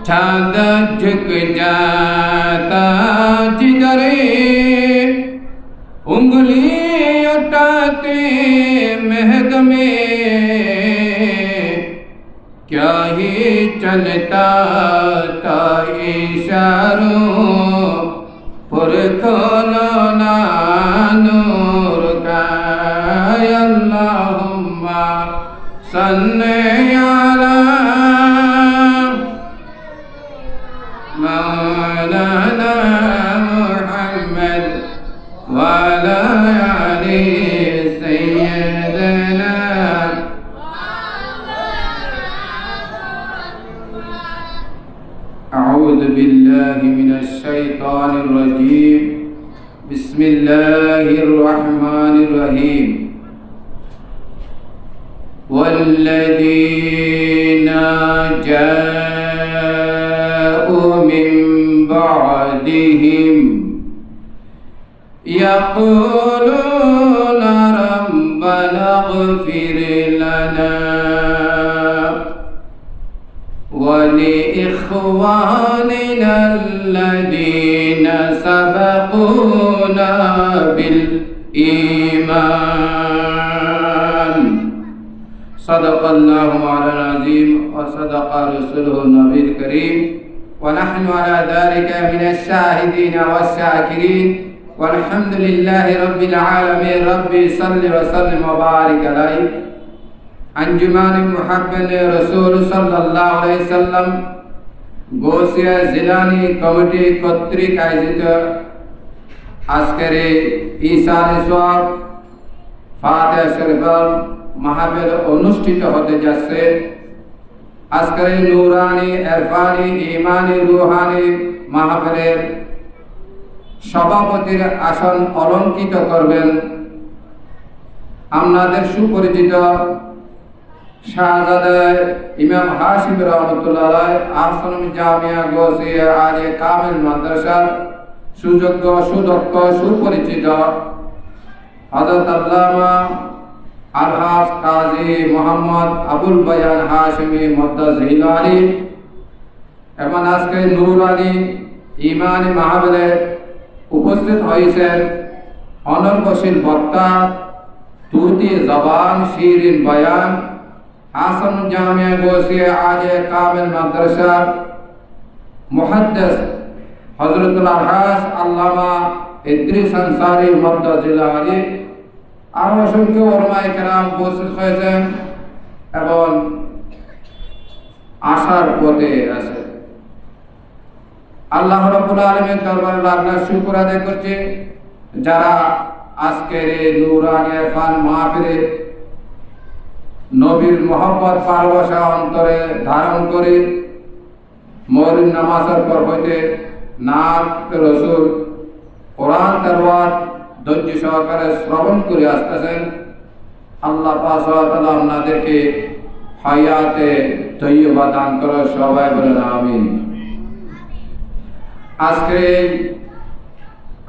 चांद झुक जाता जिधरे उंगली उठाते महक में क्या ही चलता था इशारों पर खोलो ना नूर का अल्लाहुम्मा सल्ली अला मौलाना मुहम्मद वाला आले सय्यदना अऊज़ु बिल्लाहि मिनश शैतानिर रजीम बिस्मिल्लाहिर रहमानिर रहीम वल्लज़ीना जाअू मिन बअदिहिम यक़ूलूना रब्बना इग़फिर लना वलिइख़वानिना अल्लज़ीना सबक़ूना बिल ईमान सदक़ल्लाहु मौलाना अज़ीम व सदक़ रसूलुहु नबील करीम व नहनु अला ज़ालिका मिनश शाहिदीन वश्शाकिरीन वल्हम्दुलिल्लाहि रब्बिल आलमीन रब्बि सल्लि व सल्लिम व बारिक अलैहि अंजुमान मुहब्बत रसूल सल्लल्लाहु अलैहि वसल्लम गोसिया जिलानी कमिटी কর্তৃক আয়োজিত আজকের ঈসার সওয়াব ফাতিহা শরীফের মাহফিল অনুষ্ঠিত হতে যাচ্ছে। আজকের নূরানি ইরফানি ঈমানি রূহানি মাহফিলের সভাপতির আসন অলঙ্কৃত করবেন আমাদের সুপরিচিত শাহজাদা ইমাম হাশিম রহমতুল্লাহ আলাইহি আহসানুল জামিয়া গোসিয়া আলিয়া কামিল মাদ্রাসা সুযোগ্য সুদক্ষ সুপরিচিত হযরত আল্লামা আলহাজ কাজী মোহাম্মদ আবুল বায়ান হাশিমি মুদ্দাজিল আলী এবং আজকে নূরানি ঈমানি মাহফিলে উপস্থিত হয়েছেন অনর্গশীল বক্তা তুতি জবান শিরিন বয়ান হাসান জামিয়া গোসিয়া আলিয়া কামিল মাদ্রাসা মুহাদ্দিস হযরতুল আলহাজ আল্লামা ইদ্রিস আনসারী মুদ্দাজিল আলী আর অসংখ্য উলামায়ে কেরাম উপস্থিত হয়েছেন এবং আসার পথে আছে। আল্লাহ রাব্বুল আলামিনের দরবারে লাখ লাখ শুকর আদায় করছি যারা আজকের এই নূরানি ইরফান মাহফিলে নবীর মহব্বত ভালোবাসা অন্তরে ধারণ করে মওলিদ নামাজের পর হইতে নাত রাসূল কোরআন তেলাওয়াত ধৈর্য সহকারে শ্রবণ করে আসতেছেন। আল্লাহ পাক সুবহানাহু ওয়া তাআলা আপনাদেরকে হায়াতে তৈয়বা দান করো, সবাই বলেন আমিন। আজকে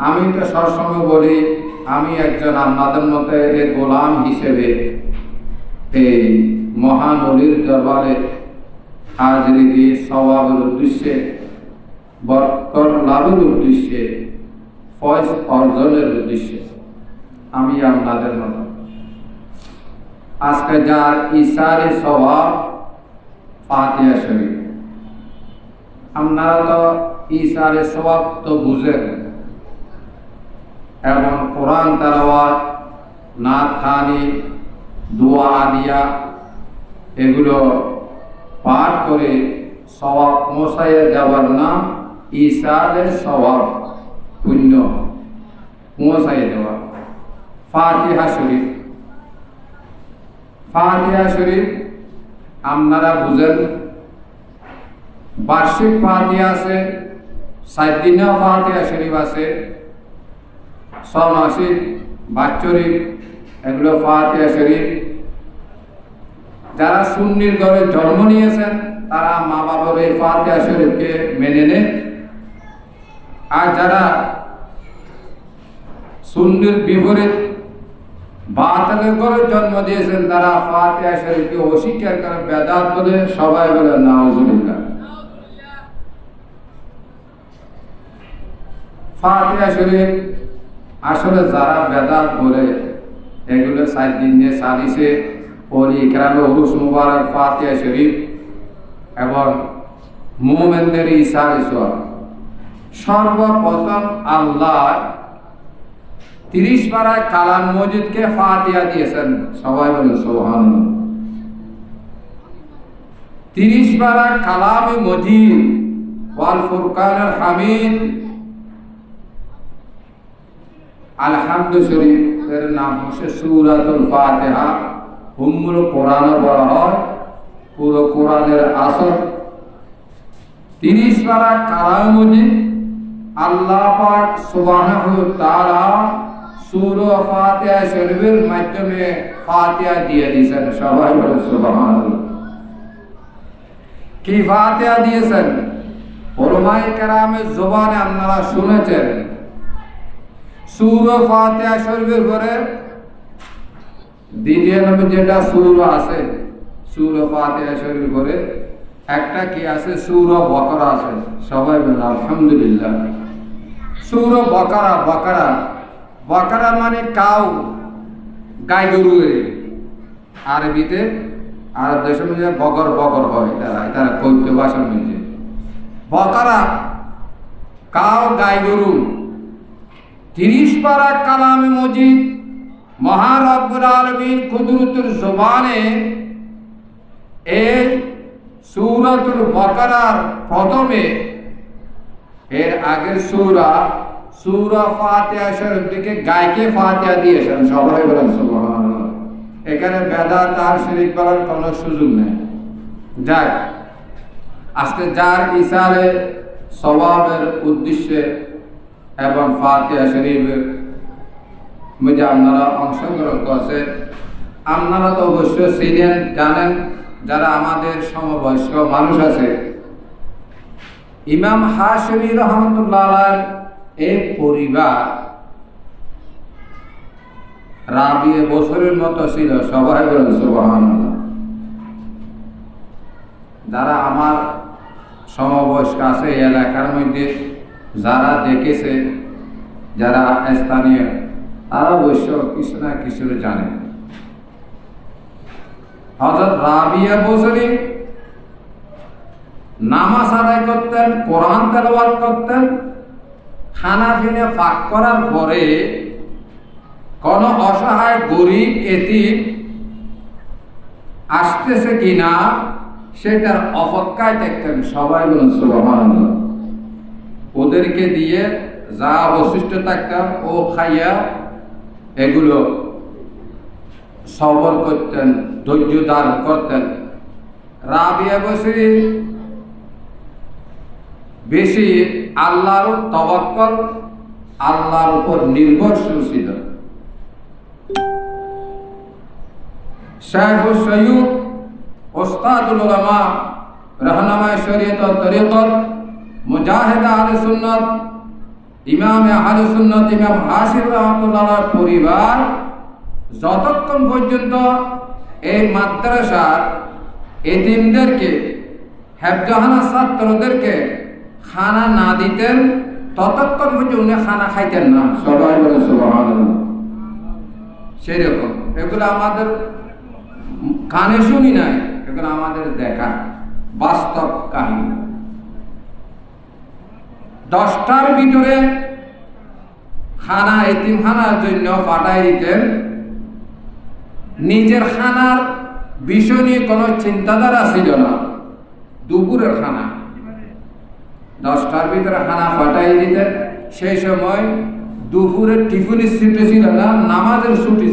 আমি তো সবসময় বলি আমি একজন আপনাদের মতো এক গোলাম হিসেবে এই মহান ওলির দরবারে হাজিরি দিয়ে সওয়াবের উদ্দেশ্যে বরকত লাভের উদ্দেশ্যে ফয়জ অর্জনের উদ্দেশ্যে আমি আপনাদের মতো আজকে যার ইশারে সওয়াব ফাতিহা শরীফ আপনারা তো ইশারে সওয়াব তো বুঝেন এবং কোরআন তেলাওয়াত নাত খানি দোয়া আদিয়া এগুলো পাঠ করে সওয়াব পৌঁছায় যাওয়ার নাম ইশারে সওয়াব পুণ্য পৌঁছায় দেওয়া। ফাতিহা শরীফ ফাতিহা শরীফ আপনারা বুঝেন বার্ষিক ফাতিহা আছে, 7 দিনা ফাতিহা শরীফ আছে, 6 মাসিক বাৎসরিক এগুলো ফাতিহা শরীফ। যারা সুন্নির ঘরে জন্ম নিয়েছেন তারা মা বাবার এই ফাতিহা শরীফকে মেনে নেন, আর যারা সুন্নির বিপরীত বাতিলের করে জন্ম দিয়েছেন, তারা ফাতিহা শরীফকে অস্বীকার করে বেদাত বলে, সবাই বলে নাউজুবিল্লাহ। ফাতিহা শরীফ আসলে যারা বেদাত বলে এগুলো 4 দিন নিয়ে সালিসে ওলি ইকরামে উরুস মুবারক ফাতিহা শরীফ এবং মুমিনদের ইসালিস। সর্বপ্রথম আল্লাহ 30 পারা কালাম মজিদকে ফাতিহা দিয়েছেন, সবাই বলেন সুবহানাল্লাহ। 30 পারা কালামে মজিদ ওয়াল ফুরকানুল হামিদ আলহামদু শরীফের নাম হচ্ছে সূরাতুল ফাতিহা। উম্মুল কোরআন বলা হয়, পুরো কোরআনের আসল। 30 পারা কালাম মজিদ আল্লাহ পাক সুবহানাহু ওয়া তাআলা সূরা ফাতিহা শরীফের মাধ্যমে ফাতিহা দিয়ে দিয়েছেন, সবাই বলেন সুবহানাল্লাহ। কি ফাতিহা দিয়েছেন? উলামায়ে কেরামের জবানে আপনারা শুনেছেন। সূরা ফাতিহা শরীফের পরে দ্বিতীয় নম্বর যেটা সূরা আছে, সূরা ফাতিহা শরীফের পরে একটা কি আছে? সূরা বাকারা আছে, সবাই বলেন আলহামদুলিল্লাহ। সূরা বাকারা, বাকারা বাকারা মানে কাউ, গাই গরু। আরবিতে আরব দেশের মধ্যে বগর বগর হয়, তারা কৈত্য ভাষার মধ্যে বাকারা কাউ, গাই গরু। 30 পারা কালামে মজিদ মহান রব্বুল আলামিন কুদরতের জবানে এই সূরাতুল বাকারার প্রথমে এর আগের সূরা ফাতিহা শরীফ থেকে গায়কে ফাতিহা দিয়েছেন, সবাই বলেন সুবহানাল্লাহ। এখানে বেদাত আর শিরক করার কোনো সুযোগ নেই। যাক, আজকে যার ইসারে সওয়াবের উদ্দেশ্যে এবং ফাতিহা শরীফের মধ্যে আপনারা অংশগ্রহণ করছে, আপনারা তো অবশ্যই চিনেন, জানেন। যারা আমাদের সমবয়স্ক মানুষ আছে, ইমাম হাশমি রহমতুল্লাহ আলাইহির এই পরিবার রাবিয়ে বছরের মতো ছিল, সবাই বলেন সুবহানাল্লাহ। যারা আমার সমবয়স্ক আছে এই এলাকার মধ্যে, যারা দেখেছে, যারা স্থানীয়, তারা অবশ্য কিছু না কিছু জানে। হযরত রাবিয়া বছরী নামাজ আদায় করতেন, কোরআন তেলাওয়াত করতেন। খানা পিনা পাক করার পরে কোন অসহায় গরিব এতিম আসতেছে কিনা সেটার অপেক্ষায় থাকতেন, সবাই বলেন সুবহানাল্লাহ। ওদেরকে দিয়ে যা অবশিষ্ট থাকতো ও খাইয়া এগুলো সবর করতেন, ধৈর্য ধারণ করতেন। রাবিয়া বছরী বেশি আল্লাহর তাওয়াক্কুল, আল্লাহর উপর নির্ভরশীল ছিল। শাইখুল সাইয়্যিদ ওস্তাদুল উলামা রাহনামায়ে শরীয়ত ও তরিকত মুজাহিদ আহলে সুন্নাত ইমাম আহলে সুন্নাত ইমাম হাশিম রাহমাতুল্লাহর পরিবার যতক্ষণ পর্যন্ত এই মাদ্রাসার এতিমদেরকে, হেফজখানা ছাত্রদেরকে খানা না দিতেন, ততক্ষণ পর্যন্ত উনি খানা খাইতেন না, সবাই বলে সুবহানাল্লাহ। সেরকম এগুলো আমাদের কানে শুনি নাই, এগুলো আমাদের দেখা বাস্তব কাহিনী। 10টার ভিতরে খানা এতিমখানার জন্য পাঠাই দিতেন। নিজের খানার বিষয় নিয়ে কোনো চিন্তাধারা ছিল না। দুপুরের খানা 10টার ভিতরে খানা পাঠাই দিতেন। সেই সময় দুপুরের টিফিনের ছুটি ছিল না, নামাজের ছুটি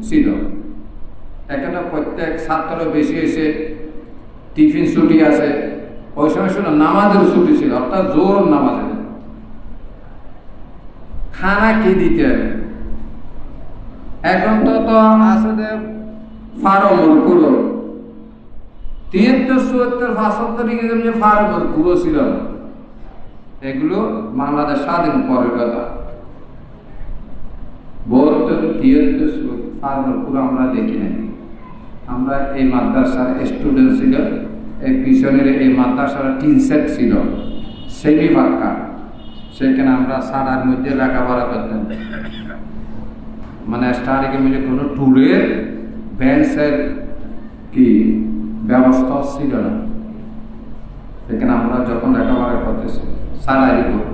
ছিল। এখানে প্রত্যেক ছাত্র বেশি এসে টিফিন ছুটি আছে, ওই সময় শুনে নামাজের ছুটি ছিল, অর্থাৎ জোর নামাজের। খানা কি দিতেন? এখন তো আসলে ফার্মর কুড়ো 73-74 ফার্মর কুড়ো ছিল না। এগুলো বাংলাদেশ স্বাধীন পরের কথা। 72-73 আর পুরো আমরা দেখি নাই। আমরা এই মাদ্রাসার স্টুডেন্ট ছিল, এই পিছনের এই মাদ্রাসার টিন সেট ছিল সেমি পাক্কা, সেখানে আমরা সারার মধ্যে লেখাপড়া করতাম। মানে স্টার্টিংয়ের মধ্যে কোনো টুলের বেঞ্চের কি ব্যবস্থা ছিল না, সেখানে আমরা যখন লেখাপড়া করতেছি সারাই করব।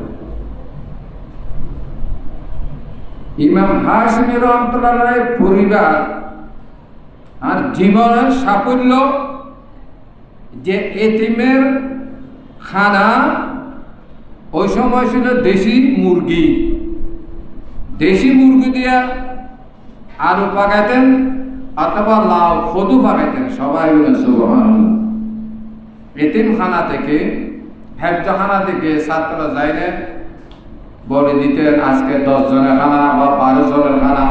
ইমাম হাশমি রাহমাতুল্লাহ পরিবার আর জীবনের সাফল্য যে এতিমের খানা, ওই সময় ছিল দেশি মুরগি দিয়া আলু পাকাইতেন অথবা লাউ কদু পাকাইতেন। সবাই বলেন সুবহানাল্লাহ। এতিমখানা থেকে হেফজখানা থেকে ছাত্ররা যাইলে বলে দিতেন আজকে 10 জনের খানা বা 12 জনের খানা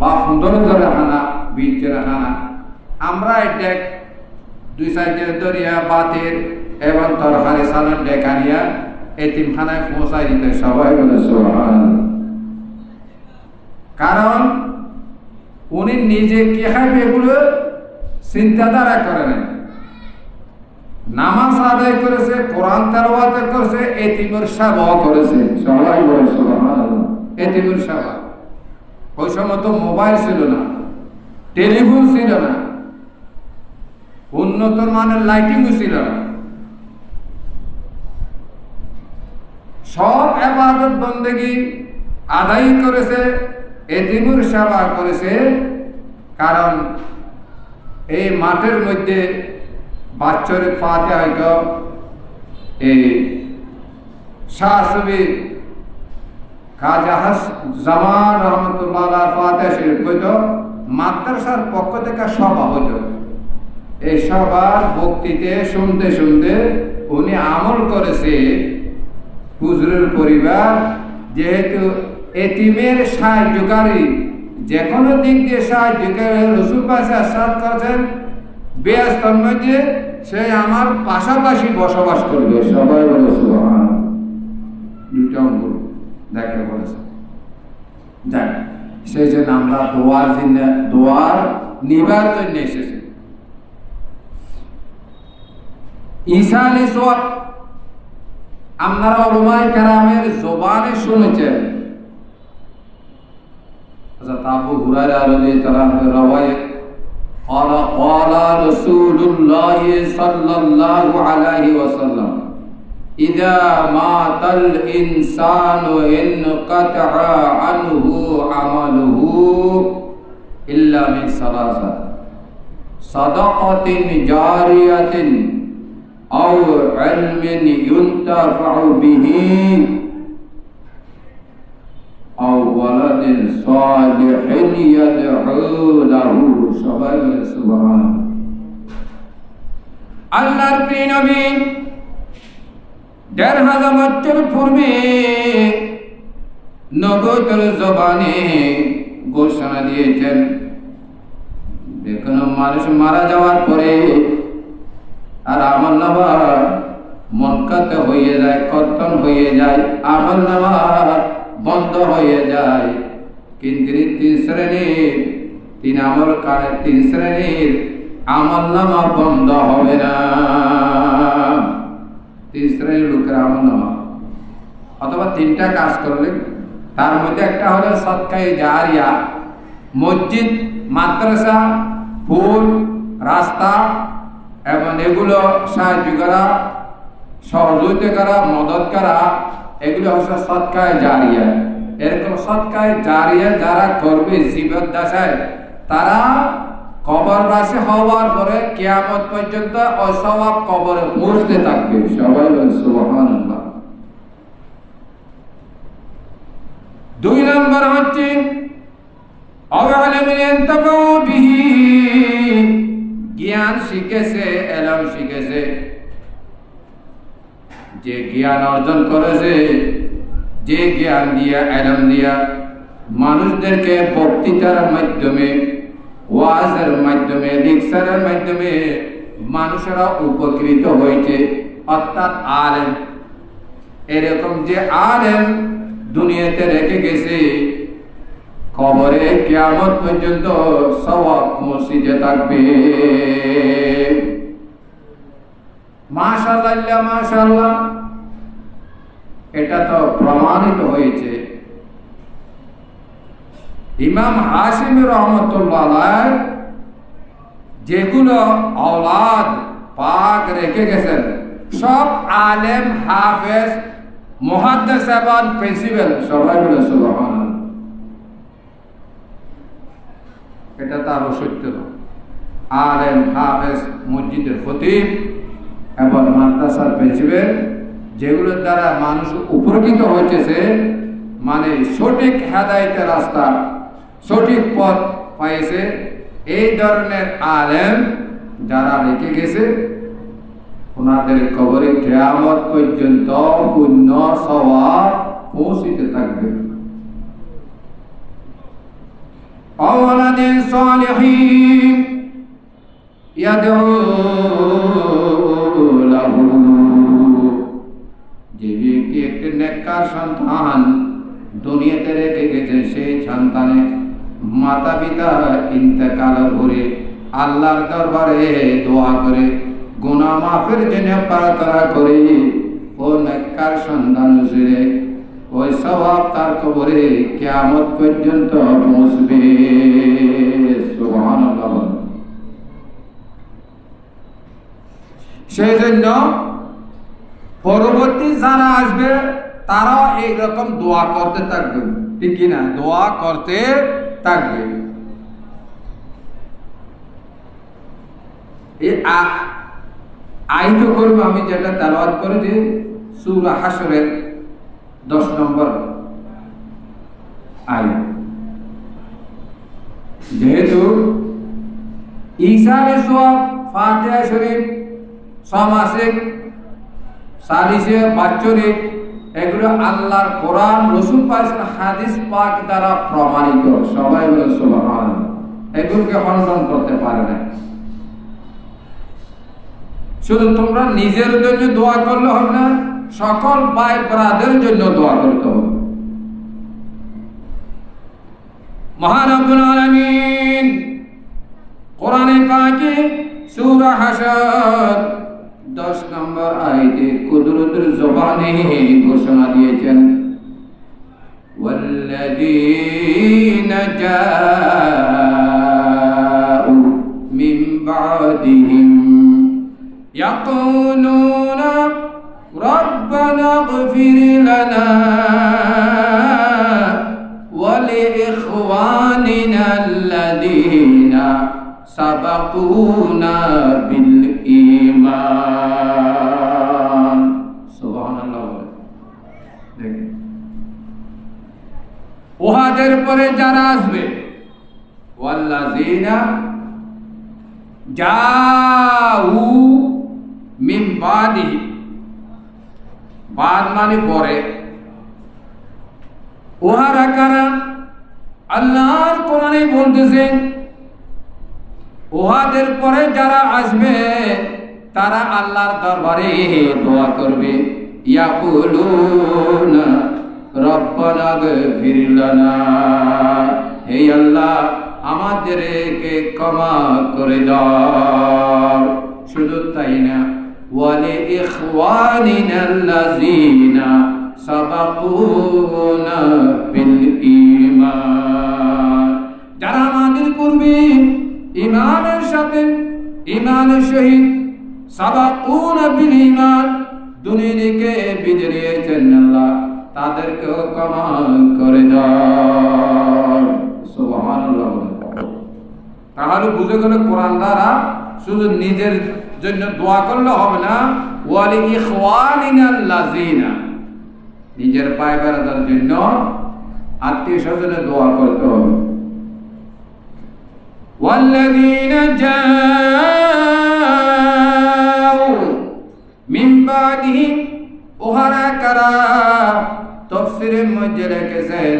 বা 15 জনের খানা, 20 জনের খানা। আমরা এটা 2-4 জন দরিয়া বাতের এবং তরকারি সালাদ ডেকানিয়া এতিমখানায় পৌঁছাই দিতেন। সবাই বলে সুবহানাল্লাহ। কারণ উনি নিজে কে খাইবে এগুলো চিন্তাধারা করে নেন। নামাজ আদায় করেছে, কোরআন তেলাওয়াত করেছে, এতিমের সেবা করেছে। সবাই বলে সুবহানাল্লাহ। এতিমের সেবা। ওই সময় তো মোবাইল ছিল না, টেলিফোন ছিল না, উন্নত মানের লাইটিংও ছিল না। সব ইবাদত বন্দেগী আদায় করেছে, এতিমের সেবা করেছে। কারণ এই মাঠের মধ্যে বাচ্চারে ফাতে হয়তো এই শাহসবি খাজা জামান রহমতুল্লাহ ফাতে শরীফ হইতো মাদ্রাসার পক্ষ থেকে সভা হইত। এই সভার বক্তৃতা শুনতে শুনতে উনি আমল করেছে হুজুরের পরিবার, যেহেতু এতিমের সাহায্যকারী, যে কোনো দিক দিয়ে সাহায্যকারী রসুল পাশে আসাদ করেছেন, বেয়াস্তর মধ্যে সে আমার পাশাপাশি বসবাস করবে। সবাই বলে সুবহানাল্লাহ। দুইটা অঙ্গ দেখে বলেছে। দেখ সেই জন্য আমরা দোয়ার নিবার জন্য এসেছি। ঈসা আলাইহিস সালাম আপনারা উলামায়ে কেরামের জবানে শুনেছেন। হযরত আবু হুরায়রা রাদিয়াল্লাহু আনহু রওয়ায়াত قال رسول الله صلى الله عليه وسلم إذا مات الإنسان انقطع عنه عمله إلا من ثلاثة صدقة جارية أو علم ينتفع به أو ولد صالح يدعو له। সবাই বলে সুবহানাল্লাহ। আল্লাহর প্রিয় নবী ১৫০০ বছর পূর্বে নবুয়তের জবানে ঘোষণা দিয়েছেন, যে কোনো মানুষ মারা যাওয়ার পরে আর আমলনামা মনকাতে হয়ে যায়, কর্তন হয়ে যায়, আমলনামা বন্ধ হয়ে যায়। কিন্তু 3 শ্রেণীর 3 আমল কারে 3 শ্রেণীর আমলনামা বন্ধ হবে না। 3 শ্রেণীর লোকের আমলনামা অথবা 3টা কাজ করলে, তার মধ্যে একটা হলো সদকায়ে জারিয়া, মসজিদ, মাদ্রাসা, ফুল, রাস্তা এবং এগুলো সাহায্য করা, সহযোগিতা করা, মদত করা, এগুলো হচ্ছে সদকায়ে জারিয়া। এরকম সদকায়ে জারিয়া যারা করবে জীবদ্দশায়, তারা কবরবাসী হওয়ার পরে কিয়ামত পর্যন্ত ওই সওয়াব কবরে পৌঁছতে থাকবে। সবাই বলেন সুবহানাল্লাহ। 2 নম্বর হচ্ছে জ্ঞান শিখেছে, এলম শিখেছে, যে জ্ঞান অর্জন করেছে, যে জ্ঞান দিয়া এলম দিয়া মানুষদেরকে বক্তৃতার মাধ্যমে, ওয়াজের মাধ্যমে, লেকচারের মাধ্যমে মানুষেরা উপকৃত হয়েছে, অর্থাৎ আলেম। এরকম যে আলেম দুনিয়াতে রেখে গেছে, কবরে কিয়ামত পর্যন্ত সওয়াব মসজিদে থাকবে। মাশাআল্লাহ মাশাআল্লাহ, এটা তো প্রমাণিত হয়েছে। ইমাম হাশিমি রহমতুল্লাহ আলাইহি যেগুলো औलाद পাক রেখে গেছেন, সব আলেম, হাফেজ, মুহাদ্দিস এবং প্রিন্সিপাল, সবাই বলে সুবহানাল্লাহ। এটা তার সত্য। আলেম, হাফেজ, মসজিদের খতিব এবং মাদ্রাসার প্রিন্সিপাল, যেগুলোর দ্বারা মানুষ উপকৃত হইতেছে, মানে সঠিক হেদায়েতের রাস্তা, সঠিক পথ পাইছে, এই ধরনের আলেম যারা রেখে গেছে, ওনাদের কবরে কিয়ামত পর্যন্ত পুণ্য সওয়াব পৌঁছিতে থাকবে। আওয়ালাদিন সালিহিন ইয়াদউ লাহু, যে ব্যক্তি একটি নেককার সন্তান দুনিয়াতে রেখে গেছে, সেই সন্তানের মাতা পিতা ইন্তেকালের পরে আল্লাহর দরবারে দোয়া করে, গুনাহ মাফের জন্য প্রার্থনা করে, ও নেককার সন্তান ছেড়ে ওই সওয়াব তার কবরে কিয়ামত পর্যন্ত পৌঁছবে। সুবহানাল্লাহ। সেই জন্য পরবর্তী যারা আসবে তারাও এইরকম দোয়া করতে থাকবে, ঠিক কিনা? দোয়া করতে থাকবে। এই আয়াত করব আমি যেটা তেলাওয়াত করেছি সূরা হাশরের 10 নম্বর আয়াত। যেহেতু ঈসা আলাইহিস সালাম ফাতিহা শরীফ সমাসিক, সালিসে, বাৎসরিক, এগুলো আল্লাহর কোরআন, রাসূল পাক হাদিস পাক দ্বারা প্রমাণিত। সবাই বলে সুবহানাল্লাহ। এগুলোকে খণ্ডন করতে পারে না। শুধু তোমরা নিজের জন্য দোয়া করলে হবে না, সকল ভাই ব্রাদারের জন্য দোয়া করতে হবে। মহান রব্বুল আলামিন কোরআনে পাকে সূরা হাশর 10 নম্বর আয়াতে কুদরতের জবানে ঘোষণা দিয়েছেন, ওয়াল্লাযীনা জাউ মিন বাদিহিম ইয়াকুলুনা রব্বানা ইগফির লানা ওয়া লিইখওয়ানিনা আল্লাযীনা সাবাকুনা বিল ঈমান। সুবহানাল্লাহ। দেখেন, ওহাদের পরে যারা আসবে, ওয়াল্লাযীনা জাউ মিন বাদি, বাদ মানে পরে, ওহারা কারা? আল্লাহর কোরআনে বলতেছেন ওহাদের পরে যারা আসবে তারা আল্লাহর দরবারে দোয়া করবে, ইয়াকুলুনা রব্বানা ইগফির লানা, হে আল্লাহ আমাদেরকে ক্ষমা করে দাও। শুধু তাই না, ওয়া লিইখওয়ানিনা আল্লাযীনা সাবাকুনা বিল ঈমান, যারা আমাদের পূর্বে ঈমানের সাথে, ঈমানের সহিত সাবাকুনা বিল ঈমান দুনিয়াকে বিজয় দিয়েছেন, আল্লাহ তাদেরকেও ক্ষমা করে দাও। সুবহানাল্লাহ। তাহলে বুঝে গেল কোরআন দ্বারা শুধু নিজের জন্য দোয়া করলে হবে না, ওয়া লিইখওয়ানিনা আল্লাযীনা, নিজের ভাই ব্রাদারের জন্য, আত্মীয় স্বজনের দোয়া করতে হবে। ওয়াল্লাযীনা জাউ মিন বাদিহিম, ওহারা কারা? তাফসীরের মধ্যে লিখেছেন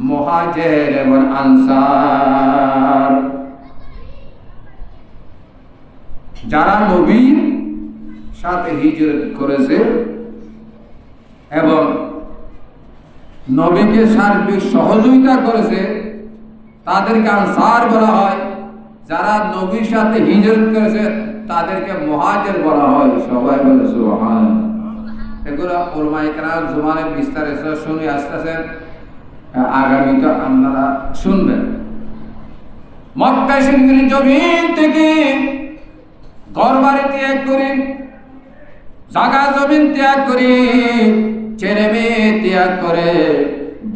মুহাজির এবং আনসার, যারা নবীর সাথে হিজরত করেছে এবং নবীকে সার্বিক সহযোগিতা করেছে, তাদেরকে আনসার বলা হয়। যারা নবীর সাথে হিজরত করেছে তাদেরকে মুহাজির বলা হয়। সবাই বলে সুবহানাল্লাহ। এগুলো উলামায়ে কেরাম জুমানে বিস্তারিত শুনে আসতেছেন, আগামীতে আপনারা শুনবেন। মক্কা শরীফের জমিন থেকে ঘরবাড়ি ত্যাগ করে, জায়গা জমিন ত্যাগ করে, ছেলে মেয়ে ত্যাগ করে,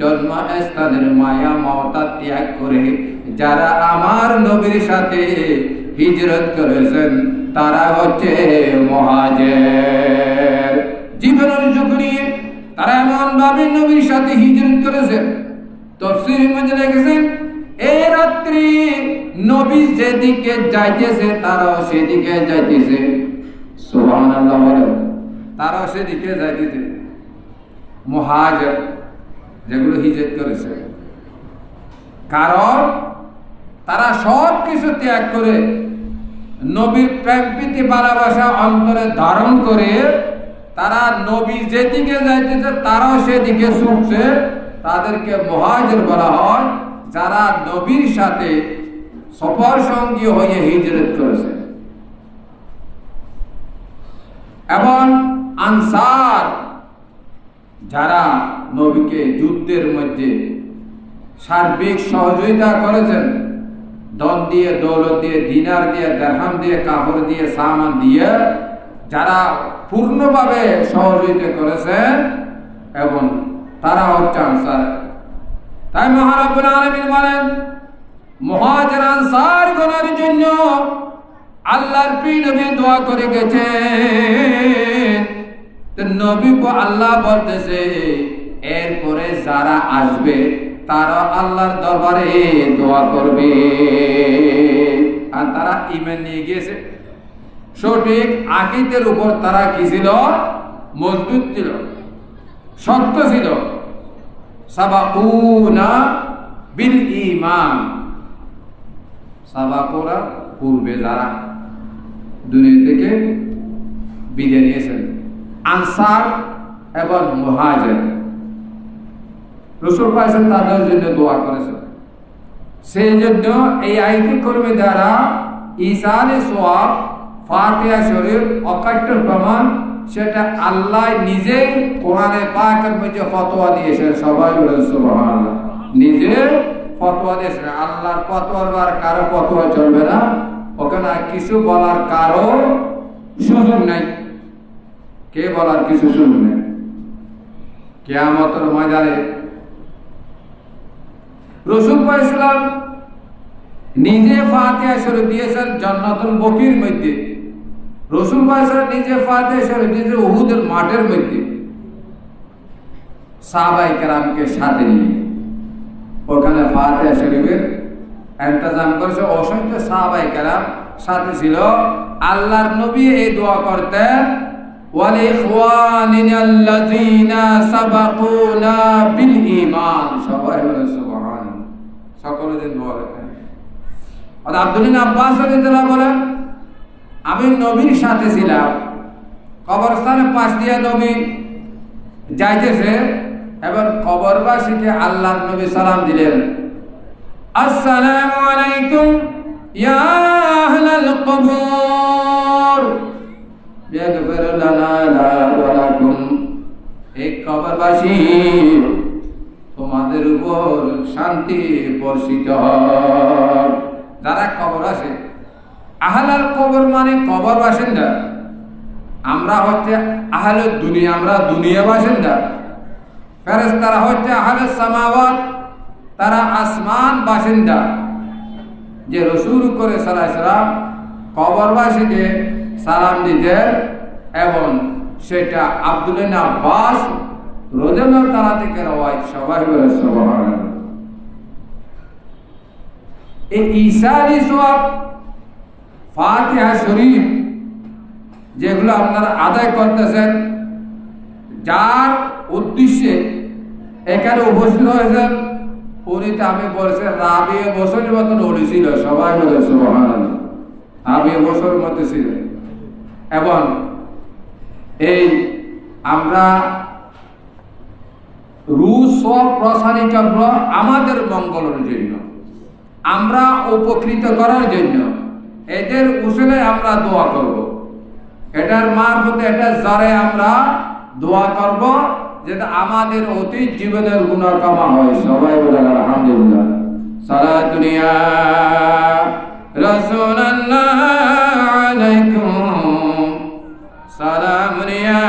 জন্মস্থানের মায়া মমতা ত্যাগ করে যারা আমার নবীর সাথে হিজরত করেছেন তারা হচ্ছে মুহাজির। জীবনের ঝুঁকি নিয়ে তারা এমন ভাবে নবীর সাথে হিজরত করেছেন। তাফসীরের মধ্যে লিখেছেন এই রাত্রি নবী যেদিকে যাইতেছে তারাও সেদিকে যাইতেছে। সুবহানাল্লাহ বলেন। তারাও সেদিকে যাইতেছে। মুহাজির যেগুলো হিজরত করেছে, কারণ তারা সব কিছু ত্যাগ করে নবীর প্রেম প্রীতি ভালোবাসা অন্তরে ধারণ করে তারা নবী যেদিকে যাইতেছে তারাও সেদিকে ছুটছে। তাদেরকে মুহাজির বলা হয় যারা নবীর সাথে সফর সঙ্গী হয়ে হিজরত করেছে। এবং আনসার যারা নবীকে যুদ্ধের মধ্যে সার্বিক সহযোগিতা করেছেন, ধন দিয়ে, দৌলত দিয়ে, দিনার দিয়ে, দিরহাম দিয়ে, কাপড় দিয়ে, সামান দিয়ে যারা পূর্ণভাবে সহযোগিতা করেছেন এবং তারা হচ্ছে আনসার। তাই মহান রব্বুল আলামিন বলেন মুহাজির আনসার গণের জন্য আল্লাহর প্রিয় নবী দোয়া করে গেছেন। নবী কো আল্লাহ বলতেছে এরপরে যারা আসবে তারা আল্লাহর দরবারে দোয়া করবে। আর তারা ঈমান নিয়ে গিয়েছে, সঠিক আকীদার উপর তারা কি ছিল? মজবুত ছিল, শক্ত ছিল। সাবাকুনা বিল ঈমান, সাবাকুরা পূর্বে যারা দুনিয়া থেকে বিদায় নিয়েছেন, আনসার এবং মুহাজির রাসূল পাইছেন তাদের জন্য দোয়া করেছেন। সেই জন্য এই আয়াতি কর্মী দ্বারা ইসালে সওয়াব ফাতিহা শরীফ অকাট্য প্রমাণ, সেটা আল্লাহ নিজেই কোরআনে পাকের মধ্যে ফতোয়া দিয়েছেন। সবাই বলেন সুবহানাল্লাহ। নিজে ফতোয়া দিয়েছেন। আল্লাহর ফতোয়ার কারো ফতোয়া চলবে না, ওখানে কিছু বলার কারো সুযোগ নাই। কে বলার কিছু সুযোগ নেই। কিয়ামতের ময়দানে রাসূল পাইসাল্লাম নিজে ফাতিহা শরীফ দিয়েছেন জান্নাতুল বকির মধ্যে। রাসূল পাইসাল্লাম নিজে ফাতিহা শরীফ দিয়েছেন উহুদের মাঠের মধ্যে সাহাবায়ে কেরামকে সাথে নিয়ে। ওখানে ফাতিহা শরীফের ইন্তজাম করেছে, অসংখ্য সাহাবায়ে কেরাম সাথে ছিল। আল্লাহর নবী এই দোয়া করতেন ওয়াল ইখওয়ানিনাল্লাযীনা সাবাকুনা বিল ঈমান। সবাই বলে সুবহানাল্লাহ। সকলে দিন দোয়া করতেন। আর আব্দুল্লাহ আব্বাস রাদিয়াল্লাহু বলেন আমি নবীর সাথে ছিলাম, কবরস্থানের পাশ দিয়ে নবী যাইতেছে এবং কবরবাসীকে আল্লাহর নবী সালাম দিলেন, আসসালামু আলাইকুম ইয়া আহলাল কবর ইয়াগফির লানা ওয়া লাকুম। এই কবরবাসী তোমাদের উপর শান্তি বর্ষিত হোক। যারা কবর আসে, আহলাল কবর মানে কবর বাসিন্দা। আমরা হচ্ছে আহলে দুনিয়া, আমরা দুনিয়া বাসিন্দা। ফেরেশতারা হচ্ছে আহলে সামাওয়াত, তারা আসমান বাসিন্দা। যে রাসূল করে সাল্লাল্লাহু আলাইহি ওয়াসাল্লাম কবরবাসীকে সালাম দিতেন এবং সেটা আব্দুল্লাহ ইবনে আব্বাস রাদিয়াল্লাহু তাআলা থেকে রওয়ায়াত। সবাই বলে সুবহানাল্লাহ। এই ইসালি সওয়াব ফাতিহা শরীফ যেগুলো আপনারা আদায় করতেছেন, যার উদ্দেশ্যে এখানে উপস্থিত হয়েছেন উনি তো আমি বলছেন রাবিয়া বছরের মতন উনি ছিল। সবাই বলে সুবহানাল্লাহ। রাবিয়া বছরের মধ্যে ছিল এবং এই আমরা রুশ সব প্রসারিত আমাদের মঙ্গলের জন্য। আমরা উপকৃত করার জন্য এদের উসুলে আমরা দোয়া করব, এটার মারফতে এটা জারে আমরা দোয়া করব যেটা আমাদের অতীত জীবনের গুনাহ ক্ষমা হয়। সবাই বলেন আলহামদুলিল্লাহ। সালাতুন ইয়া রাসূলুল্লাহ আলাইকুম, সালামুন ইয়া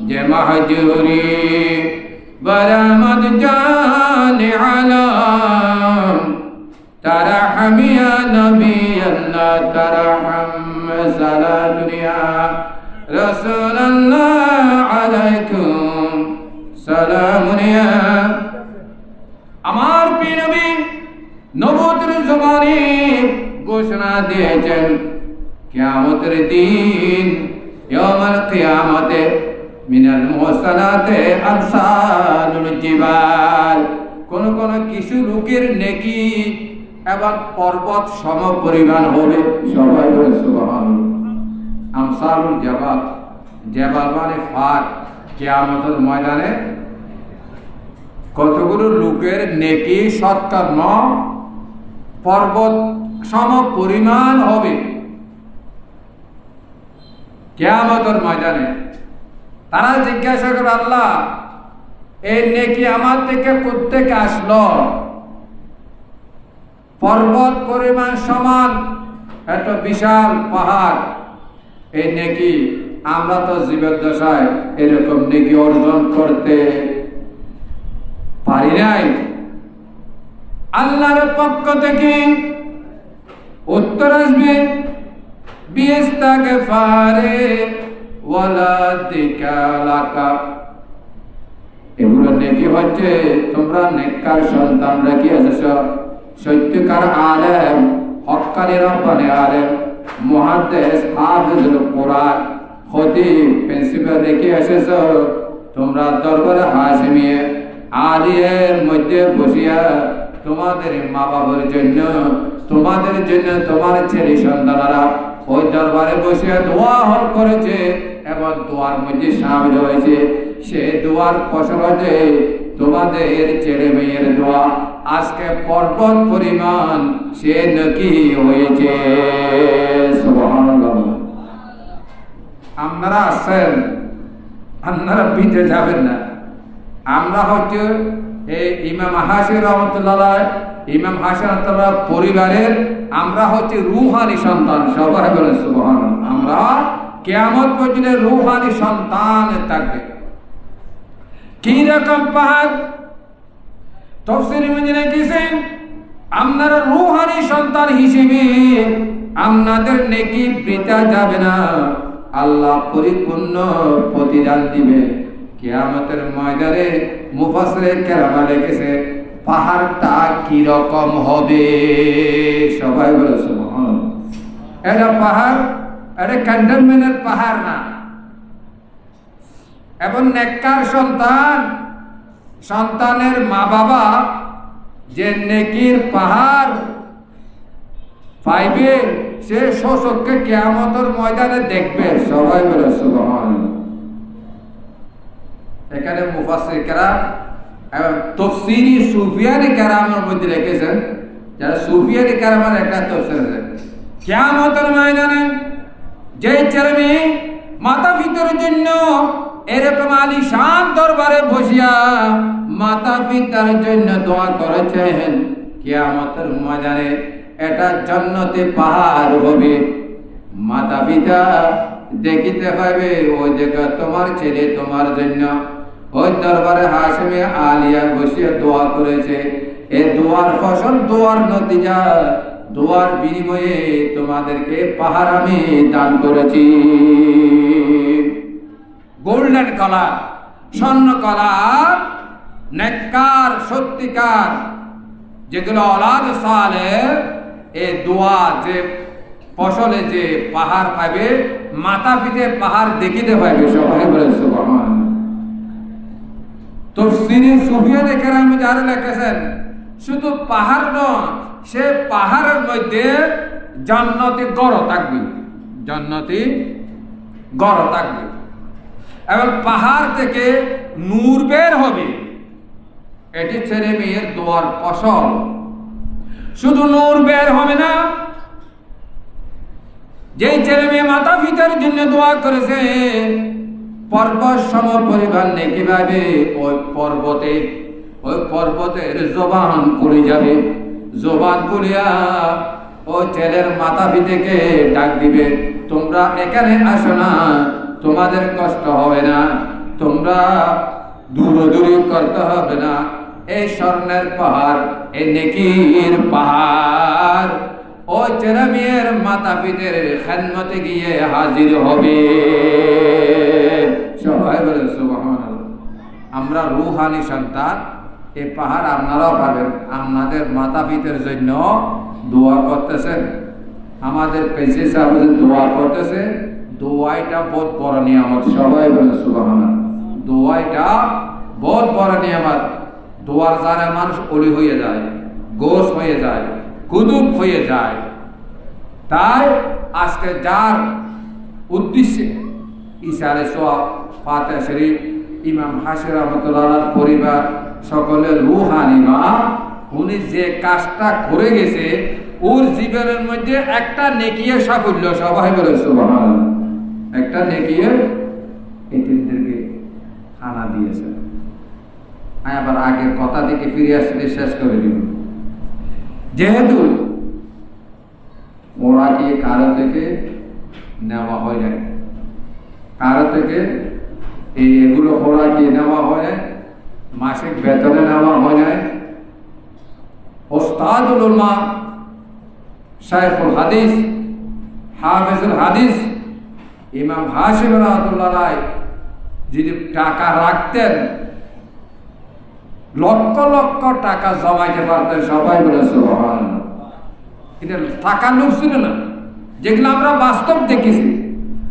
যে মাহজুরি বরামদ জানে আলম, তারহাম ইয়া নবী আল্লাহ তারহাম, সালাতুন ইয়া রাসূলুল্লাহ আলাইকুম, সালামুন ইয়া। আমার প্রিয় নবী নবুয়তের জবানে ঘোষণা দিয়েছেন কিয়ামতের দিন ইয়াউমুল কিয়ামতে মিনাল মুহসানাতে আমসালুল জিবাল, কোন কোন কিছু লোকের নেকি এবং পর্বত সম পরিমাণ হবে। সবাই বলেন সুবহানাল্লাহ। আমসালুল জাবাল, জাবাল মানে ফাঁক। কিয়ামতের ময়দানে কতগুলো লোকের নেকি সৎকর্ম পর্বত সম পরিমাণ হবে কিয়ামতের ময়দানে। তারা জিজ্ঞাসা করে, আল্লাহ এই নেকি আমার থেকে কোত্থেকে আসলো? পর্বত পরিমাণ সমান এত বিশাল পাহাড়, এই নেকি আমরা তো জীবদ্দশায় এরকম নেকি অর্জন করতে পারি নাই। আল্লাহর পক্ষ থেকে উত্তর আসবে, বিস্তাগফারে ওয়ালা দিকালাকা, এগুলো নেকি হচ্ছে তোমরা নেককার সন্তান রেখে এসেছো, সত্যকার আলেম, হক্কানি রব্বানি আলেম, মুহাদ্দিস, হাফিজুল কুরআন, খতিব, প্রিন্সিপাল রেখে এসেছো। তোমরা দরবারে হাশিমিয়ে আলিয়ের মধ্যে বসিয়া তোমাদের মা বাবার জন্য, তোমাদের জন্য তোমার ছেলে সন্তানরা ওই দরবারে বসিয়া দোয়া করেছে এবং দোয়ার মধ্যে শামিল হয়েছে। সে দোয়ার ফসল হচ্ছে তোমাদের ছেলে মেয়ের দোয়া। আজকে পর্বত পরিমাণ সে নাকি হয়েছে। সুবহানাল্লাহ। আপনারা আসছেন, আপনারা বিতে যাবেন না। আমরা হচ্ছে এই ইমাম হাশিম রহমতুল্লাহ, ইমাম হাশিম রহমতুল্লাহ পরিবারের আমরা হচ্ছে রূহানি সন্তান। সবাই বলেন সুবহানাল্লাহ। আমরা কিয়ামত পর্যন্ত রূহানি সন্তান থাকবে। কি রকম পাহাড়? তাফসীরে মধ্যে লিখেছেন আপনারা রূহানি সন্তান হিসেবে আপনাদের নেকি বৃথা যাবে না, আল্লাহ পরিপূর্ণ প্রতিদান দিবে। কিয়ামতের ময়দানে মুফাসসিরিন কেরাম লিখেছে পাহাড়টা কি রকম হবে। সবাই বলে সুবহানাল্লাহ। এটা পাহাড়, এটা ক্যান্টনমেন্টের পাহাড় না। এবং নেককার সন্তান, সন্তানের মা বাবা যে নেকির পাহাড় পাইবে, সে স্বচক্ষে কিয়ামতের ময়দানে দেখবে। সবাই বলে সুবহানাল্লাহ। এখানে মুফাসসির কেরাম এবং তাফসীরি সুফিয়ানি কেরামের মধ্যে লিখেছেন, যারা সুফিয়ানি কেরামের একটা তাফসীর আছে, কিয়ামতের ময়দানে যে ছেলে মেয়ে মাতা পিতার জন্য এরকম আলিশান দরবারে বসিয়া মাতা পিতার জন্য দোয়া করেছেন, কিয়ামতের ময়দানে এটা জান্নাতে পাহাড় হবে। মাতা পিতা দেখিতে পাবে ওই জায়গা তোমার ছেলে তোমার জন্য ওই দরবারে হাশিমে আলিয়া বসিয়া দোয়া করেছে। এই দোয়ার ফসল, দোয়ার নতিজা, দোয়ার বিনিময়ে তোমাদেরকে পাহাড় আমি দান করেছি। গোল্ডেন কালার, স্বর্ণ কালার, নেককার সত্যিকার যেগুলো অলাদ সালে এই দোয়া যে ফসলে যে পাহাড় পাবে, মাথা পিঠে পাহাড় দেখিতে পাইবে। সবাই বলে সুবহানাল্লাহ। তাফসীরে সুফিয়ানে কেরাম যারা লিখেছেন শুধু পাহাড় নয়, সে পাহাড়ের মধ্যে জান্নাতি গড় থাকবে, জান্নাতি গড় থাকবে এবং পাহাড় থেকে নূর বের হবে। এটি ছেলে মেয়ের দোয়ার ফসল। শুধু নূর বের হবে না, যে ছেলে মেয়ে মাতা পিতার জন্য দোয়া করেছে পর্বত সম পরিবার নেকি পাবে, ওই পর্বতের জবান খুলে যাবে। জবান খুলিয়া ও ছেলের মাতা পিতাকে ডাক দিবে, তোমরা এখানে আসো না, তোমাদের কষ্ট হবে না, তোমরা দূরদূরি করতে হবে না। এই স্বর্ণের পাহাড়, এই নেকির পাহাড় ও ছেলে মেয়ের মাতা পিতার খেদমতে গিয়ে হাজির হবে। সবাই বলে সুবহানাল্লাহ। আমরা রূহানি সন্তান, এই পাহাড় আপনারাও পাবেন। আপনাদের মাতা পিতার জন্য দোয়া করতেছেন, আমাদের পেছে সাহেব দোয়া করতেছে, দোয়াইটা বহুত বড় নিয়ামত। সবাই বলে সুবহানাল্লাহ। দোয়াইটা বহুত বড় নিয়ামত। দোয়ার দ্বারা মানুষ অলি হয়ে যায়, গোস হয়ে যায়, কুতুব হয়ে যায়। তাই আজকে যার উদ্দেশ্যে ইশারে সোয়া ফাতিহা শরীফ, ইমাম হাশির রহমতুল্লাহর পরিবার সকলের রূহানি মা, উনি যে কাজটা করে গেছে ওর জীবনের মধ্যে একটা নেকিয়ে সাফল্য। সবাই বলে সুবহানাল্লাহ। একটা নেকিয়ে এতিমদেরকে খানা দিয়েছে। আমি আবার আগের কথা থেকে ফিরে আসলে শেষ করে দিব। যেহেতু ওরা কি কারো থেকে নেওয়া হয় না, কারো থেকে এগুলো ওরা কি নেওয়া হয় না, মাসিক বেতনে নেওয়া হয় না। ওস্তাদুল উলামা শাইখুল হাদিস হাফিজুল হাদিস ইমাম হাশিম রাহমাতুল্লাহ যদি টাকা রাখতেন, লক্ষ লক্ষ টাকা জমাইতে পারতেন। সবাই বলে সুবহানাল্লাহ। এটা টাকা লোভ ছিল না, যেগুলো আমরা বাস্তব দেখেছি।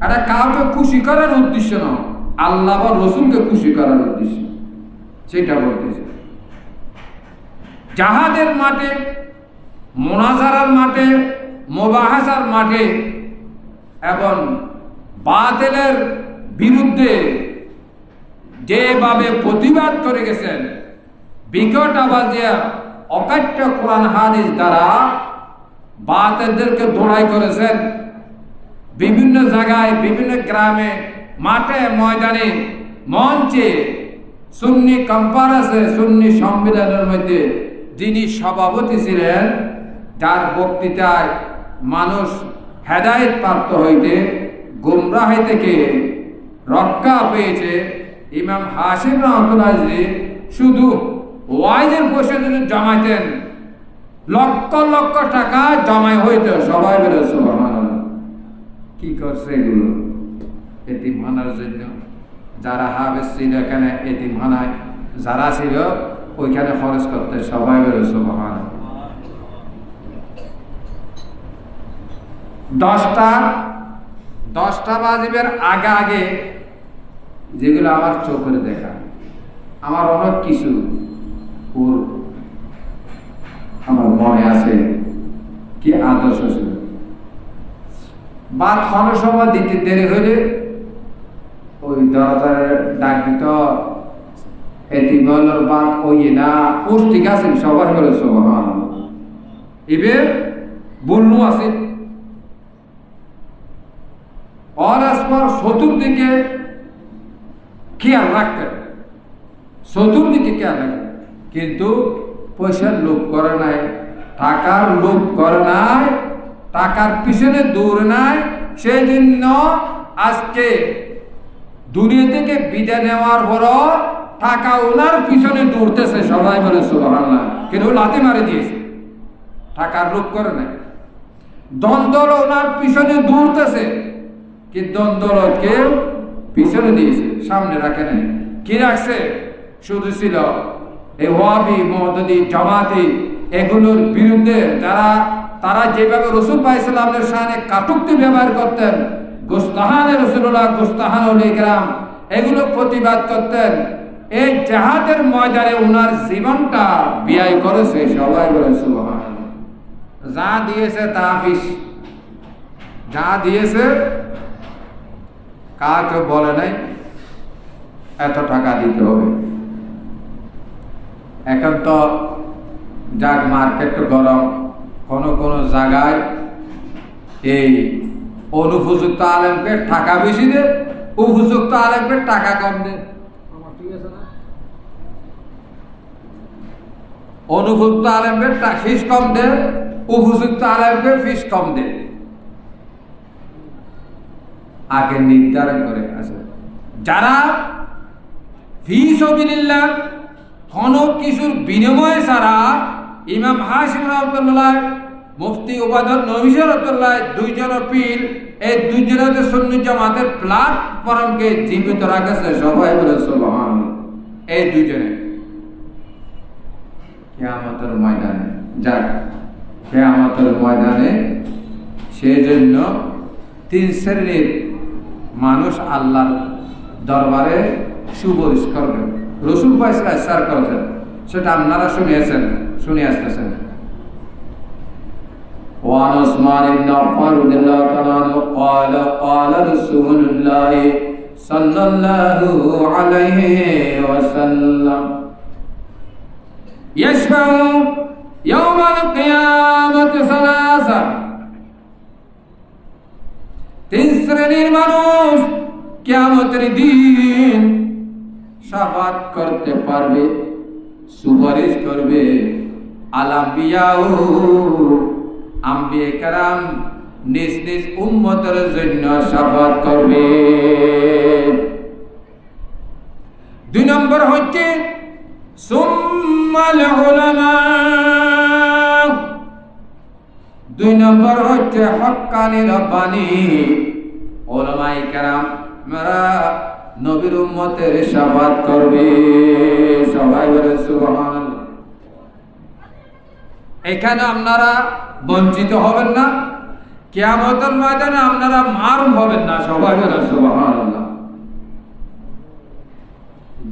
এটা কাউকে খুশি করার উদ্দেশ্য না, আল্লাহ বা রসুলকে খুশি করার উদ্দেশ্য, সেটা বলতেছে। জাহাদের মাঠে, মুনাজারার মাঠে, মুবাহাসার মাঠে এবং বাতিলের বিরুদ্ধে যেভাবে প্রতিবাদ করে গেছেন, বিকট আওয়াজে অকাট্য কোরআন হাদিস দ্বারা বাতিলদেরকে দৌড়াই করেছেন। বিভিন্ন জায়গায়, বিভিন্ন গ্রামে, মাঠে, ময়দানে, মঞ্চে, সুন্নি কনফারেন্সে, সুন্নি সম্মেলনের মধ্যে যিনি সভাপতি ছিলেন, যার বক্তৃতায় মানুষ হেদায়েত প্রাপ্ত হইতে, গুমরাহি থেকে রক্ষা পেয়েছে, ইমাম হাশিম রাহমাতুল্লাহ শুধু ওয়াইজের পয়সা যদি জমাইতেন, লক্ষ লক্ষ টাকা জমাই হইত। সবাই বলে সুবহানাল্লাহ। কি করছে এগুলো? এতিমখানার জন্য। যারা হাফেজ ছিল এখানে এতিমখানায়, যারা ছিল ওইখানে খরচ করতে। সবাই বলে সুবহানাল্লাহ। 10টা বাজিবের আগে আগে যেগুলো আমার চোখের দেখা, আমার অনেক কিছু আমার মনে আছে, কি আদর্শ ছিল। বাদ খানোর সময় দিতে দেরি হইলে ওই দরজার ডাক দিত, এতিমর বাদ ওই না পুষ্টিক আছে। সবাই বলে সুবহানাল্লাহ। এবার বললু আছে পরস্পর চতুর্দিকে খেয়াল রাখতেন, চতুর্দিকে খেয়াল রাখতেন, কিন্তু পয়সার লোভ করে নাই, টাকার লোভ করে নাই, টাকার পিছনে দৌড় নাই। সেই জন্য আজকে দুনিয়া থেকে বিদায় নেওয়ার পর টাকা ওনার পিছনে দৌড়তেছে। সবাই বলে সুবহানাল্লাহ। কিন্তু লাথি মারি দিয়েছে, টাকার লোভ করে নাই। দ্বন্দ্ব ওনার পিছনে দৌড়তেছে, কিন্তু দ্বন্দ্বকে পিছনে দিয়েছে, সামনে রাখে নাই। কি রাখছে? শুধু ছিল এই ওয়াহাবি, মুহতাদি, জামাতি, এগুলোর বিরুদ্ধে তারা যেভাবে রাসূল পাক সাল্লাল্লাহু আলাইহি ওয়াসাল্লামের কাটুক্তি ব্যবহার করতেন, গুস্তাহানে রাসূলুল্লাহ, গুস্তাহান ওলামায়ে কেরাম, এগুলো প্রতিবাদ করতেন। এই জিহাদের ময়দানে ওনার জীবনটা ব্যয় করেছে। সবাই বলে সুবহানাল্লাহ। যা দিয়েছে তা হাফিজ, যা দিয়েছে কাকে বলে নাই এত টাকা দিতে হবে। এখন তো যাক মার্কেট গরম, কোন কোন জায়গায় এই অনুপযুক্ত আলেমকে টাকা বেশি দে, উপযুক্ত আলেমকে টাকা কম দে। অনুপযুক্ত আলেমকে ফিস কম দে, উপযুক্ত আলেমকে ফিস কম দে, আগে নির্ধারণ করে আছে। যারা ফি সাবিলিল্লাহ কোনো কিছুর বিনিময় ছাড়া ইমাম হাশিম রাহমাতুল্লাহ, মুফতি উবাদত নবী রাহমাতুল্লাহ দুইজনের পীর, এই দুইজনের সুন্নি জামাতের প্ল্যাটফর্মকে জীবিত রাখছে। সবাই বলে সুবহানাল্লাহ। এই দুইজনে কিয়ামতের ময়দানে, যাক কিয়ামতের ময়দানে সেজন্য তিন শ্রেণীর মানুষ আল্লাহর দরবারে সুপারিশ করবেন। রাসূল পায়সার ইরশাদ করেছেন, সেটা আপনারা শুনিয়েছেন, শুনে আসতেছেন। وعن عثمان بن عفان رضي الله تعالى عنه قال قال رسول الله صلى الله عليه وسلم يشفع يوم القيامة ثلاثة। তিন শ্রেণীর মানুষ কিয়ামতের দিন শাফাত করতে পারবে, সুপারিশ করবে। আল-আম্বিয়াউ, আম্বিয়া কেরাম নিজ নিজ উম্মতের জন্য শাফাত করবে। দুই নম্বর হচ্ছে সুম্মাল উলামা, দুই নম্বর হচ্ছে হক্কানি রব্বানি উলামায়ে কেরাম, যারা নবীর উম্মতের শাফাত করবে। সবাই বলে সুবহানাল্লাহ। এখানে আপনারা বঞ্চিত হবেন না, কিয়ামতের ময়দানে আপনারা মারুম হবেন না। সবাই বলে সুবহানাল্লাহ।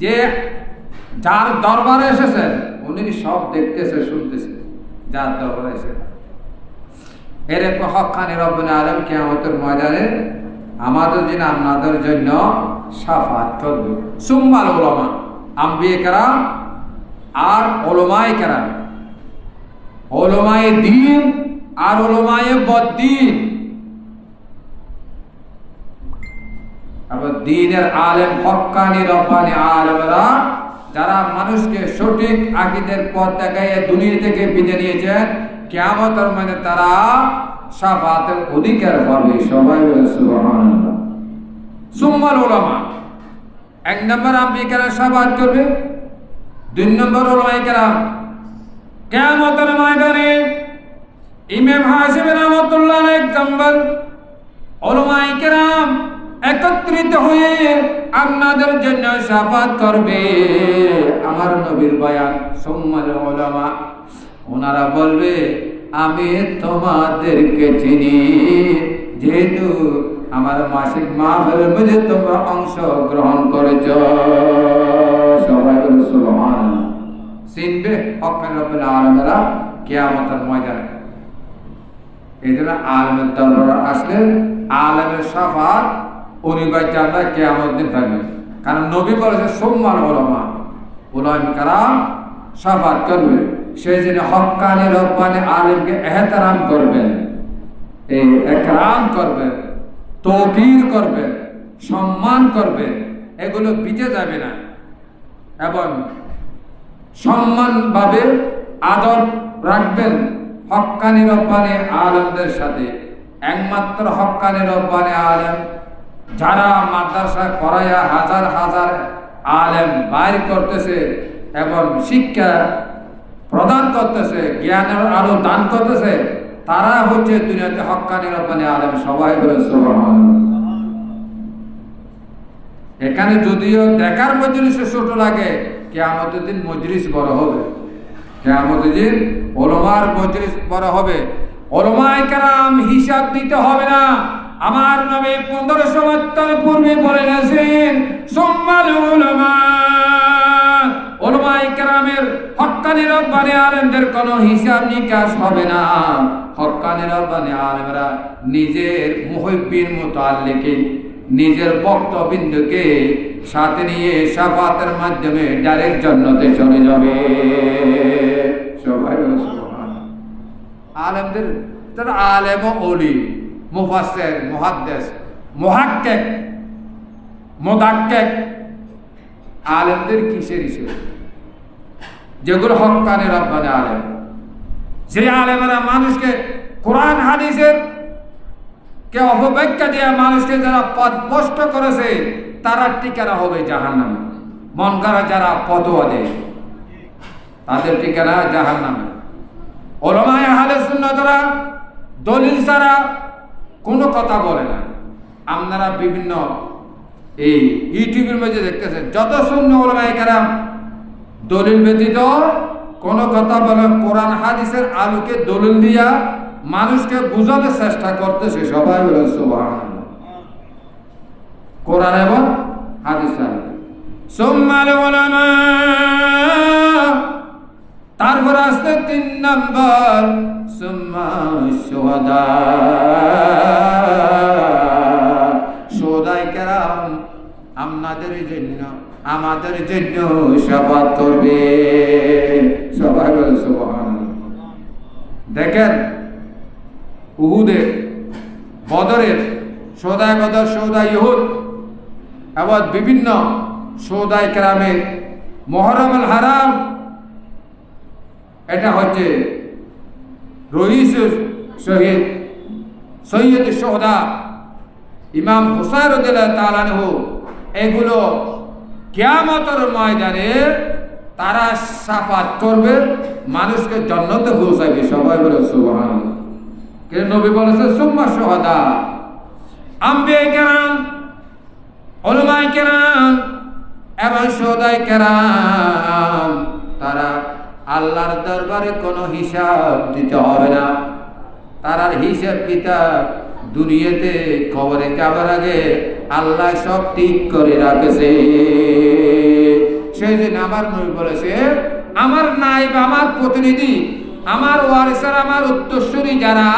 যে যার দরবারে এসেছেন উনি সব দেখতেছে, শুনতেছে, যার দরবারে এসে এরকম হক্কানি রব্বানি আলেম কিয়ামতের ময়দানে আমাদের জন্য, আপনাদের জন্য শাফাত করবে। সুম্মাল উলামা, আম্বিয়া কেরাম আর উলামায়ে কেরাম, উলামায়ে দ্বীন আর উলামায়ে বদ্দীন। আবার দ্বীনের আলেম, হক্কানি রব্বানি আলেমরা যারা মানুষকে সঠিক আকীদার পথ দেখায় দুনিয়া থেকে বিদায় নিয়েছেন, কিয়ামতের ময়দানে তারা শাফাতের অধিকার পাবে। সবাই বলে সুবহানাল্লাহ। সুম্মাল উলামা, এক নম্বর আম্বিয়া কেরাম শাফাত করবে, দুই নম্বর উলামায়ে কেরাম। কিয়ামতের ময়দানে ইমাম হাশিম রাহমাতুল্লাহ আলাইহি নম্বর উলামায়ে কেরাম একত্রিত হয়ে আপনাদের জন্য শাফাত করবে। আমার নবীর বয়ান সুম্মাল উলামা, ওনারা বলবে আমি তোমাদেরকে চিনি, যেহেতু আমার মাসিক মাহফিলের মধ্যে তোমরা অংশ গ্রহণ করেছ। সবাই বলে সুবহানাল্লাহ। চিনবে হক্কানি রব্বানি আলেমরা কিয়ামতের ময়দানে। এই জন্য আলেমের দরবারে আসলে আলেমের শাফাত অনিবার্য, আমরা কিয়ামতের দিন পাবেন। কারণ নবী বলেছে সুম্মাল উলামা, উলামায়ে কেরাম শাফাত করবে। সেই জন্য হক্কানি রব্বানি আলেমকে এহতেরাম করবেন, এই একরাম করবেন, তৌকির করবেন, সম্মান করবেন, এগুলো বিটে যাবে না। এবং সম্মানভাবে আদর রাখবেন হক্কানি রব্বানি আলেমদের সাথে। একমাত্র হক্কানি রব্বানি আলেম যারা মাদ্রাসা করাইয়া হাজার হাজার আলেম বাইর করতেছে এবং শিক্ষা প্রদান করতেছে, জ্ঞানের আলো দান করতেছে, তারা হচ্ছে দুনিয়াতে হক্কানি রব্বানি আলেম। সবাই বলে সুবহানাল্লাহ। এখানে যদিও দেখার মজলিসে ছোট লাগে, কিয়ামতের দিন মজলিস বড় হবে। কিয়ামতের দিন উলামার মজলিস বড় হবে। উলামায়ে কেরাম হিসাব দিতে হবে না। আমার নবী 1500 বছর পূর্বে বলে গেছেন সুম্মাল উলামা, উলামায়ে কেরামের হক্কানি রব্বানি আলেমদের কোনো হিসাব নিকাশ হবে না। হক্কানি রব্বানি আলেমরা নিজের মুহিব্বিন মুতাআল্লিকিন, নিজের ভক্তবৃন্দকে সাথে নিয়ে শাফাতের মাধ্যমে ডাইরেক্ট জান্নাতে চলে যাবে। সবাই বলে সুবহানাল্লাহ। আলেমদের, তারা আলেম ও ওলি, মুফাসসির, মুহাদ্দিস, মুহাক্কিক, মুদাক্কিক, আলেমদের কিসের হিসেবে? যেগুলো হক্কানি রব্বানি আলেম, যে আলেমেরা মানুষকে কোরআন হাদিসের কে অপব্যাখ্যা দিয়ে মানুষকে যারা পথভ্রষ্ট করেছে, তারা ঠিকানা হবে জাহান্নামে। মন করা যারা ফতোয়া দেয়, তাদের ঠিকানা জাহান্নামে। উলামায়ে আহলে সুন্নাতরা দলিল ছাড়া কোনো কথা বলে না। আপনারা বিভিন্ন এই ইউটিউবের মধ্যে দেখতেছেন, যত সুন্নি উলামায়ে কেরাম দলিল ব্যতীত কোনো কথা বলে, কোরআন হাদিসের আলোকে দলিল দিয়া মানুষকে বুঝানোর চেষ্টা করতেছে। সবাই বলে সুবহানাল্লাহ। কোরআন এবং হাদিস আলোকে। সুম্মাল উলামা, তারপর আসতে 3 নম্বর সুম্মা শুহাদা। শুহাদায়ে কেরাম আপনাদের জন্য, আমাদের জন্য শাফাত করবে। সবাই বলে সুবহানাল্লাহ। দেখেন উহুদের, বদরের, শুহাদায়ে বদর, শুহাদায়ে উহুদ এবং বিভিন্ন শুহাদায়ে কেরামের মুহররমুল হারাম, এটা হচ্ছে রইস শহীদ সৈয়দ শুহাদা ইমাম হুসাইন রাদিয়াল্লাহু তাআলা আনহু। এগুলো কিয়ামতের ময়দানে তারা শাফাত করবে, মানুষকে জান্নাতে পৌঁছাবে। সবাই বলে সুবহানাল্লাহ। কে নবী বলেছে সুম্মা শুহাদা। আম্বিয়া কেরাম, উলামায়ে কেরাম এবং শুহাদায়ে কেরাম, তারা আল্লাহর দরবারে কোনো হিসাব দিতে হবে না। তার হিসাব কিতাব দুনিয়াতে কবরে যাবার আগে আল্লাহ সব ঠিক করে রাখেছে। সেই দিন আমার নবী বলেছে, আমার নায়েব, আমার প্রতিনিধি, আমার ওয়ারিসের, আমার উত্তরসূরি যারা,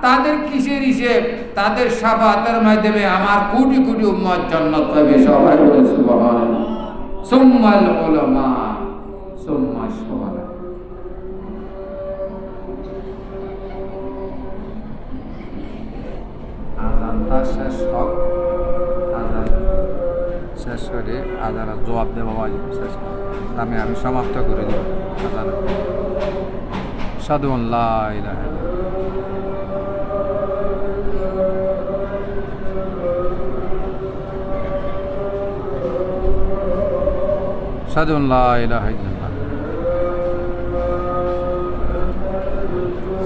তাদের কিসের হিসেব? তাদের শাফাতের মাধ্যমে আমার কোটি কোটি উম্মত জান্নাত পাবে। সবাই বলে সুবহানাল্লাহ। সুম্মাল উলামা সুম্মা শুহাদা। আজানটা শেষ হোক, আজান শেষ করে আজানের জবাব দেবো, শেষ আমি সমাপ্ত করে দেব আজান। আশহাদু আল্লা ইলাহা ইল্লাল্লাহ, আশহাদু আল্লা ইলাহা ইল্লাল্লাহ,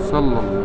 সাল্লাল্লাহু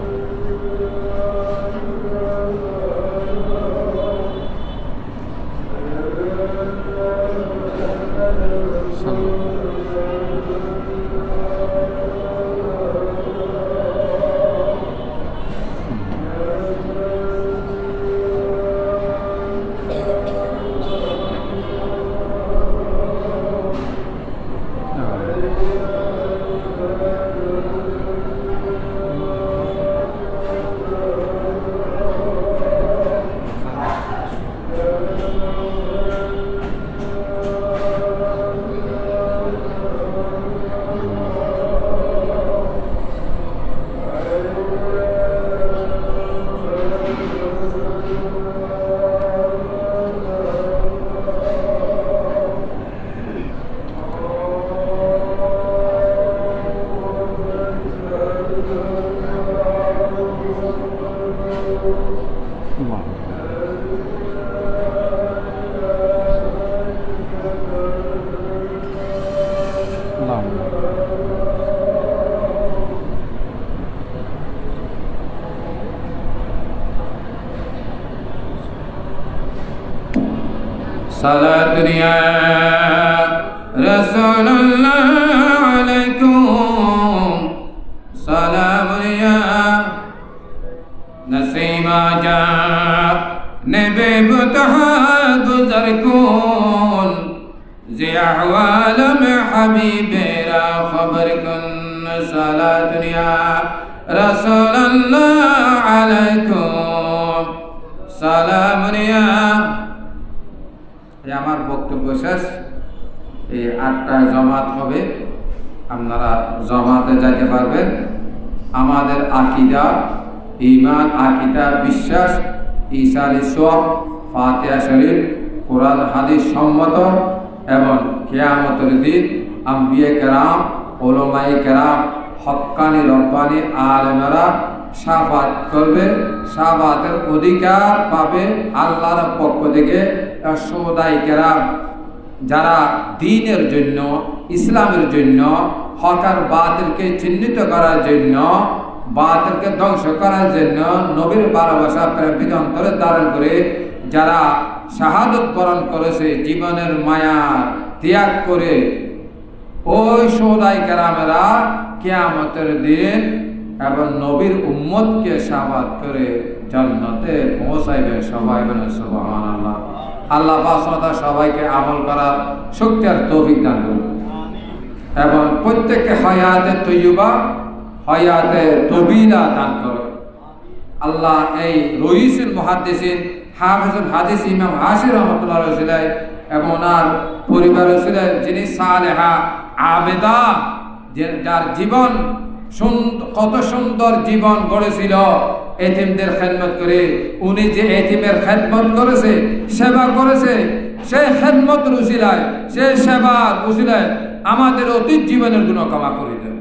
صلاة يا رسول الله عليكم سلام يا نسيم جا نبي بتها گزر کن زی احوالم حبیب را خبر کن صلاة يا رسول الله عليكم سلام يا। আমার বক্তব্য শেষ। এই 8টায় জমাত হবে, আপনারা জমাতে যাইতে পারবেন। আমাদের আকীদা, ঈমান, আকীদা, বিশ্বাস, ঈসা আলাইহিস সালাম, ফাতিহা শরীফ, কোরআন হাদিস সম্মত এবং কিয়ামতের দিন আম্বিয়া কেরাম, উলামায়ে কেরাম, হক্কানি রব্বানি আলেমেরা শাফাত করবে, শাফাতের অধিকার পাবে আল্লাহর পক্ষ থেকে। শুহাদায়ে কেরাম যারা দ্বীনের জন্য, ইসলামের জন্য, হক আর বাতিলকে চিহ্নিত করার জন্য, বাতিলকে ধ্বংস করার জন্য নবীর ভালোবাসা প্রেম অন্তরে ধারণ করে যারা শাহাদত বরণ করেছে, জীবনের মায়া ত্যাগ করে, ওই শুহাদায়ে কেরামেরা কিয়ামতের দিন এবং নবীর উম্মতকে শাফাত করে জান্নাতে পৌঁছাইবে। সবাই বলেন সুবহানাল্লাহ। আল্লাহ পাক সবাইকে আমল করার শক্তি আর তৌফিক দান করুন এবং প্রত্যেককে হায়াতে তৈয়বা, হায়াতে তবিলা দান করুন। আল্লাহ এই রইসুল মুহাদ্দিসিন হাফিজুল হাদিস ইমাম হাশির রহমাতুল্লাহ আলাইহি এবং ওনার পরিবারের ছিলেন যিনি সালেহা আবেদা, যার জীবন কত সুন্দর জীবন গড়েছিল এতিমদের খেদমত করে। উনি যে এতিমের খেদমত করেছে, সেবা করেছে, সেই খেদমত উসিলায়, সেই সেবার উসিলায় আমাদের অতীত জীবনের গুণ ক্ষমা করে দেন।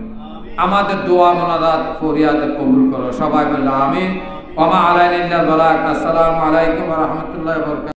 আমাদের দোয়া মোনাজাত ফরিয়াদ কবুল করো। সবাই বলল আমিন। ওয়া মা আলাইনা ইল্লাল বালাগ। আসসালামু আলাইকুম ওয়া রাহমাতুল্লাহি ওয়া বারাকাতুহু।